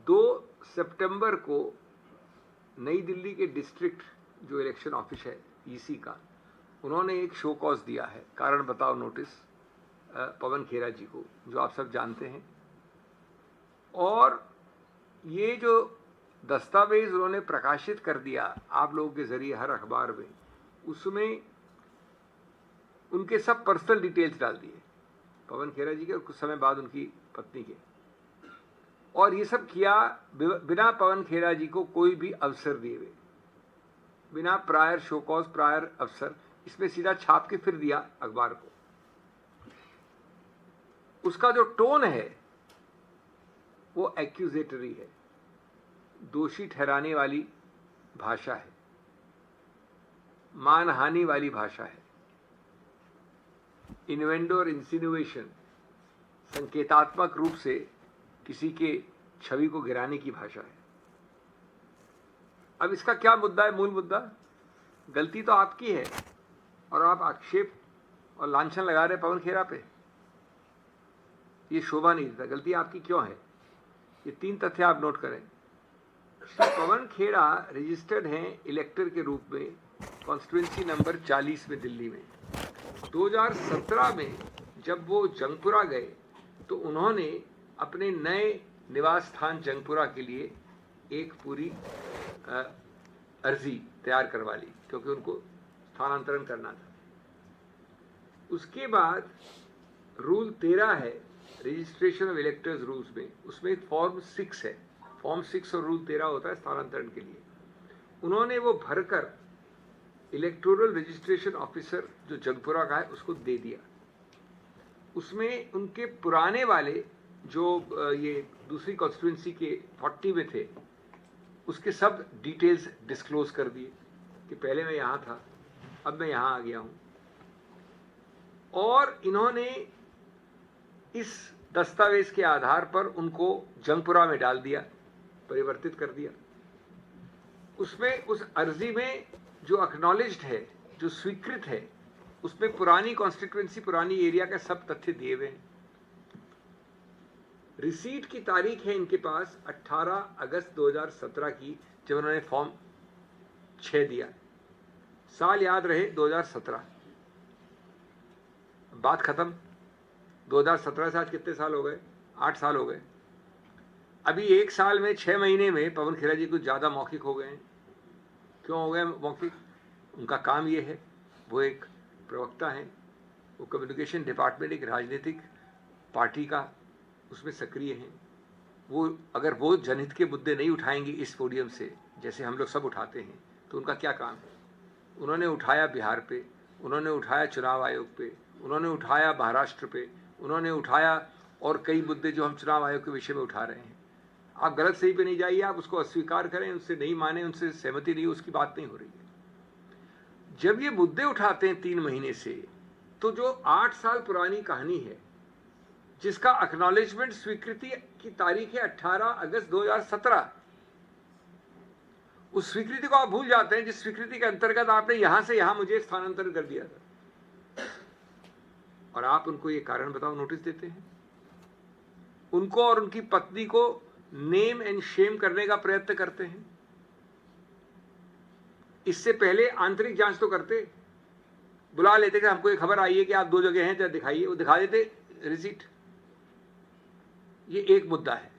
2 सितंबर को नई दिल्ली के डिस्ट्रिक्ट जो इलेक्शन ऑफिस है ईसी का, उन्होंने एक शो कॉज दिया है, कारण बताओ नोटिस, पवन खेरा जी को, जो आप सब जानते हैं। और ये जो दस्तावेज उन्होंने प्रकाशित कर दिया आप लोगों के जरिए हर अखबार में, उसमें उनके सब पर्सनल डिटेल्स डाल दिए, पवन खेरा जी के और कुछ समय बाद उनकी पत्नी के। और ये सब किया बिना पवन खेरा जी को कोई भी अवसर दिए हुए, बिना प्रायर शो कॉज, प्रायर अवसर, इसमें सीधा छाप के फिर दिया अखबार को। उसका जो टोन है वो एक्यूजेटरी है, दोषी ठहराने वाली भाषा है, मानहानि वाली भाषा है, इन्वेंडो और इंसिनुएशन, संकेतात्मक रूप से किसी के छवि को गिराने की भाषा है। अब इसका क्या मुद्दा है? मूल मुद्दा, गलती तो आपकी है और आप आक्षेप और लांछन लगा रहे पवन खेरा पे, ये शोभा नहीं देता। गलती आपकी क्यों है? ये 3 तथ्य आप नोट करें। पवन खेरा रजिस्टर्ड हैं इलेक्टर के रूप में कॉन्स्टिट्यूएंसी नंबर 40 में दिल्ली में। 2017 में जब वो जंगपुरा गए तो उन्होंने अपने नए निवास स्थान जंगपुरा के लिए एक पूरी अर्जी तैयार करवा ली, क्योंकि उनको स्थानांतरण करना था। उसके बाद रूल 13 है रजिस्ट्रेशन ऑफ इलेक्टर्स रूल्स में, उसमें फॉर्म 6 है, फॉर्म 6 और रूल 13 होता है स्थानांतरण के लिए। उन्होंने वो भरकर इलेक्टोरल रजिस्ट्रेशन ऑफिसर जो जंगपुरा का है उसको दे दिया। उसमें उनके पुराने वाले जो ये दूसरी कॉन्स्टिट्यूएंसी के 40 में थे, उसके सब डिटेल्स डिस्क्लोज कर दिए कि पहले मैं यहाँ था, अब मैं यहाँ आ गया हूँ। और इन्होंने इस दस्तावेज के आधार पर उनको जंगपुरा में डाल दिया, परिवर्तित कर दिया। उसमें उस अर्जी में जो एक्नॉलेज्ड है, जो स्वीकृत है, उसमें पुरानी कॉन्स्टिट्यूएंसी, पुरानी एरिया का सब तथ्य दिए हुए हैं। रिसीट की तारीख है इनके पास 18 अगस्त 2017 की, जब उन्होंने फॉर्म 6 दिया। साल याद रहे 2017। बात खत्म। 2017 से आज कितने साल हो गए? 8 साल हो गए। अभी 1 साल में 6 महीने में पवन खेरा जी कुछ ज्यादा मौखिक हो गए हैं। क्यों हो गए मौखिक? उनका काम ये है, वो एक प्रवक्ता हैं, वो कम्युनिकेशन डिपार्टमेंट एक राजनीतिक पार्टी का उसमें सक्रिय हैं। वो अगर वो जनहित के मुद्दे नहीं उठाएंगे इस पोडियम से, जैसे हम लोग सब उठाते हैं, तो उनका क्या काम है? उन्होंने उठाया बिहार पे, उन्होंने उठाया चुनाव आयोग पे, उन्होंने उठाया महाराष्ट्र पे, उन्होंने उठाया और कई मुद्दे जो हम चुनाव आयोग के विषय में उठा रहे हैं। आप गलत सही पे नहीं जाइए, आप उसको अस्वीकार करें, उससे नहीं माने, उनसे सहमति नहीं, उसकी बात नहीं हो रही है। जब ये मुद्दे उठाते हैं 3 महीने से, तो जो 8 साल पुरानी कहानी है, जिसका एक्नॉलेजमेंट, स्वीकृति की तारीख है 18 अगस्त 2017, उस स्वीकृति को आप भूल जाते हैं, जिस स्वीकृति के अंतर्गत आपने यहां से यहां मुझे स्थानांतरण कर दिया था, और आप उनको ये कारण बताओ नोटिस देते हैं। उनको और उनकी पत्नी को नेम एंड शेम करने का प्रयत्न करते हैं। इससे पहले आंतरिक जांच तो करते, बुला लेते कि हमको ये खबर आई है कि आप 2 जगह हैं, जरा दिखाइए, वो दिखा देते रिसीट। ये एक मुद्दा है।